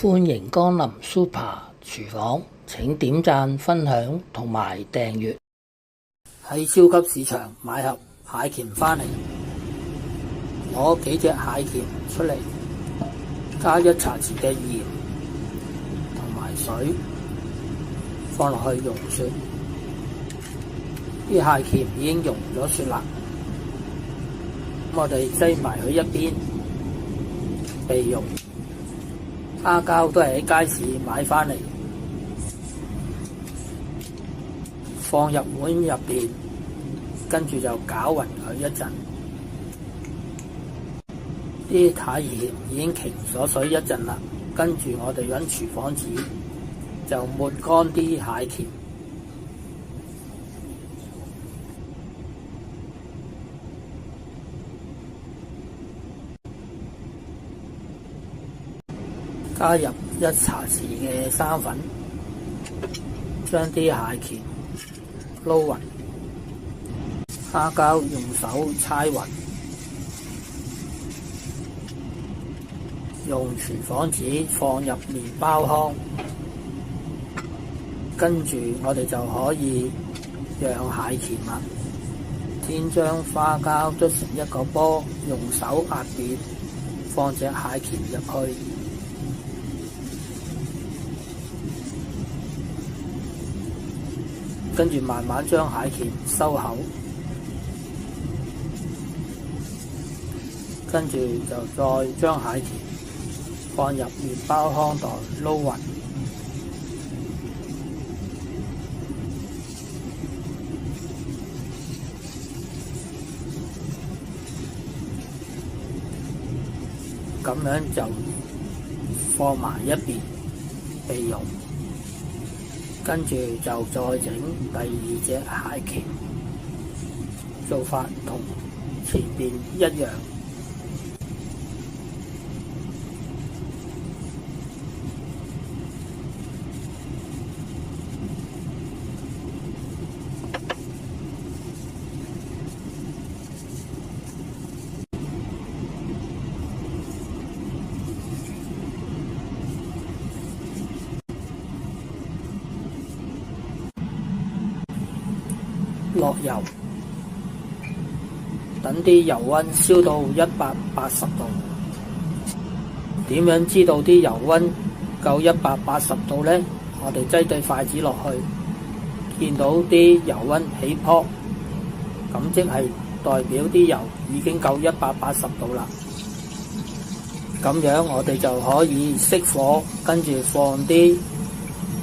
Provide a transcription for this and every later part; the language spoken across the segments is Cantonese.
歡迎光臨 Super 廚房，請點讚、分享同埋訂閱。喺超級市場買盒蟹鉗返嚟，攞幾隻蟹鉗出嚟，加1茶匙嘅鹽同埋水，放落去溶雪。啲蟹鉗已經溶咗雪啦，咁我哋擠埋佢一邊備用。蝦膠都係喺街市買返嚟，放入碗入邊，跟住就攪勻佢一陣。啲蟹鉗已經擎咗水一陣啦，跟住我哋揾廚房紙就抹乾啲蟹鉗，加入1茶匙嘅生粉，將啲蟹鉗撈勻，蝦膠用手搓勻，用廚房紙放入麵包糠，跟住我哋就可以釀蟹鉗啦。先將花膠捽成一個波，用手壓扁，放隻蟹鉗入去。跟住慢慢將蟹鉗收口，跟住就再將蟹鉗放入麵包糠袋撈勻，咁樣就放埋一邊備用。跟住就再整第2隻蟹鉗，做法同前邊一樣。落油，等啲油溫燒到180度。點樣知道啲油溫夠180度呢？我哋擠對筷子落去，見到啲油溫起泡，咁即係代表啲油已經夠180度啦。咁樣我哋就可以熄火，跟住放啲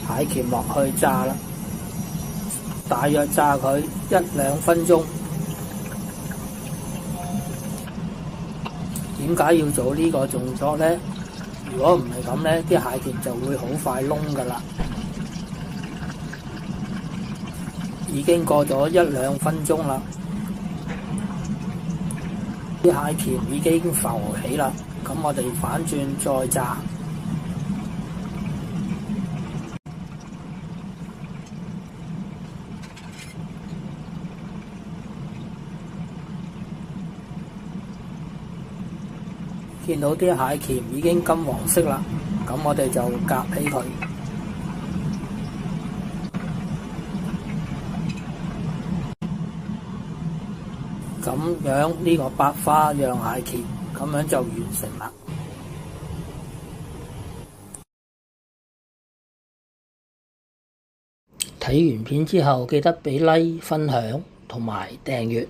蟹鉗落去炸啦。大約炸佢1-2分鐘。點解要做呢個動作呢？如果唔係咁呢，啲蟹鉗就會好快燶噶啦。已經過咗1-2分鐘啦，啲蟹鉗已經浮起啦。咁我哋反轉再炸。見到啲蟹鉗已經金黃色啦，咁我哋就夾起佢。咁樣呢個百花釀蟹鉗，咁樣就完成啦。睇完片之後，記得俾 like、分享同埋訂閱。